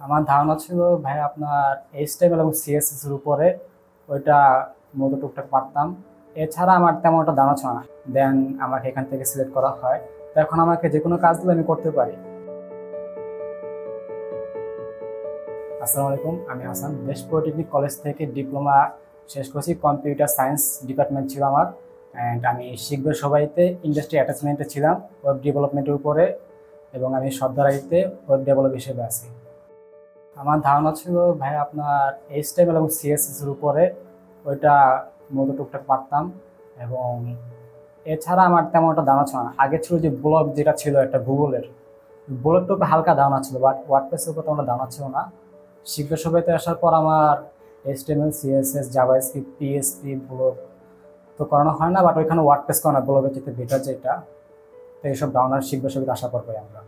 আমার ধারণা ছিল ভাই আপনার এইচটিএমএল এবং সিএসএস এর উপরে ওইটা মূলত টুকটাক পারতাম। এছাড়া আমার তেমন একটা ধারণা ছিল না। দেন আমাকে এখান থেকে সিলেক্ট করা হয়। তো এখন আমাকে যে কোনো কাজ দিলে আমি করতে পারি। আসসালামু আলাইকুম, আমি হাসান। দেশ পলিটেকনিক কলেজ থেকে ডিপ্লোমা শেষ করছি। কম্পিউটার সায়েন্স ডিপার্টমেন্ট ছিল আমার। অ্যান্ড আমি শিখবে সবাইতে ইন্ডাস্ট্রি অ্যাটাচমেন্টে ছিলাম, ওয়েব ডেভেলপমেন্টের উপরে। এবং আমি সর্দারাইতে ওয়েব ডেভেলপ হিসেবে আছি। আমার ধারণা ছিল ভাই আপনার এইচটিএমএল এবং সিএসএস এর উপরে ওইটা মূলত টুকটাক পারতাম। এবং এছাড়া আমার তেমন একটা ধারণা ছিল না। আগে ছিল যে ব্লগ যেটা ছিল একটা গুগলের, ব্লগটা একটু হালকা ধারণা ছিল, বাট ওয়ার্ডপ্রেসের উপর তেমন একটা ধারণা ছিল না। শিখবে সবাইতে আসার পর আমার HTML CSS JavaScript PSP blog তো করানো হয় না, বাট ওইখানে ওয়ার্ডপ্রেস করানো ব্লগের যেতে বেটার যেটা। তো এইসব ডাউনার শিখবে সবাইতে আসার পর পাই আমরা।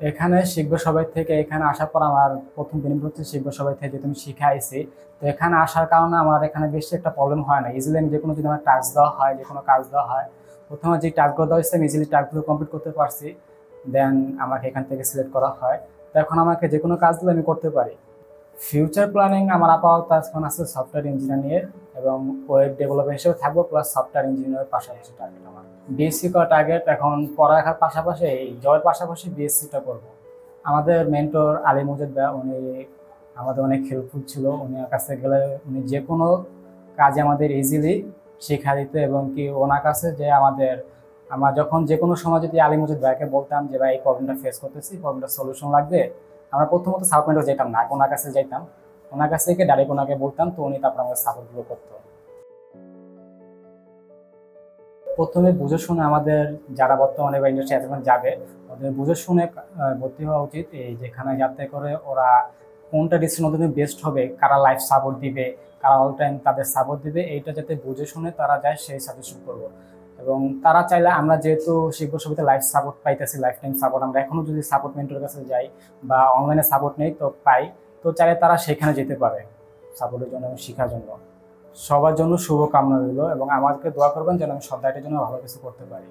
এখানে শিখবে সবাই থেকে এখানে আসার পর আমার প্রথম বেনিফিট হচ্ছে শিখবে সবাই থেকে যে তুমি শিখে আইছি। তো এখানে আসার কারণে আমার এখানে বেশি একটা প্রবলেম হয় না। ইজিলি আমি যে কোনো যদি আমার টাস্ক দেওয়া হয়, যে কোনো কাজ দেওয়া হয়, প্রথমে যে টাস্কগুলো দেওয়া হয়েছে আমি ইজিলি টাস্কগুলো কমপ্লিট করতে পারছি। দেন আমাকে এখান থেকে সিলেক্ট করা হয়। তো এখন আমাকে যে কোনো কাজ দিলে আমি করতে পারি। ফিউচার প্ল্যানিং আমার আপাতত এখন আছে সফটওয়্যার ইঞ্জিনিয়ার এবং ওয়েব ডেভেলপার হিসেবে থাকবো, প্লাস সফটওয়্যার ইঞ্জিনিয়ারের পাশাপাশি টার্গেট আমার বিএসসি করা টার্গেট। এখন পড়ালেখার পাশাপাশি এই জবের পাশাপাশি বিএসসিটা করবো। আমাদের মেন্টর আলী মুজিদ ভাই, উনি আমাদের অনেক হেল্পফুল ছিল। উনি কাছে গেলে উনি যে কোনো কাজে আমাদের ইজিলি শেখা দিত। এবং কি ওনার কাছে যে আমার যখন যে কোনো সময় যদি আলী মুজিদ ভাইকে বলতাম যে ভাই এই প্রবলেমটা ফেস করতেছি, প্রবলেমটা সলিউশন লাগবে, আমরা প্রথমত সাপোর্টে যেতাম না, ওনার কাছে যাইতাম। ওনার কাছ থেকে ডাইরেক্ট ওনাকে বলতাম, তো উনি তারপর আমাদের সাপোর্টগুলো করতো। প্রথমে বুঝে শুনে আমাদের যারা বর্তমানে বা ইন্ডাস্ট্রি অ্যাটাচমেন্ট যাবে, ওদের বুঝে শুনে ভর্তি হওয়া উচিত। এই যেখানে যাতে করে ওরা কোনটা ডিসিশন ওদের বেস্ট হবে, কারা লাইফ সাপোর্ট দিবে, কারা অল টাইম তাদের সাপোর্ট দিবে, এইটা যাতে বুঝে শুনে তারা যায়, সেই সাজেশন করবো। এবং তারা চাইলে আমরা যেহেতু শিখব সবিতে লাইফ সাপোর্ট পাইতেছি, লাইফ টাইম সাপোর্ট, আমরা এখনো যদি সাপোর্ট মেন্টরের কাছে যাই বা অনলাইনে সাপোর্ট নেই তো পাই, তো চাইলে তারা সেখানে যেতে পারে সাপোর্টের জন্য এবং শেখার জন্য। সবার জন্য শুভকামনা রইল এবং আমাকে দোয়া করবেন যেন আমি সব দায়িত্বের জন্য ভালো কিছু করতে পারি।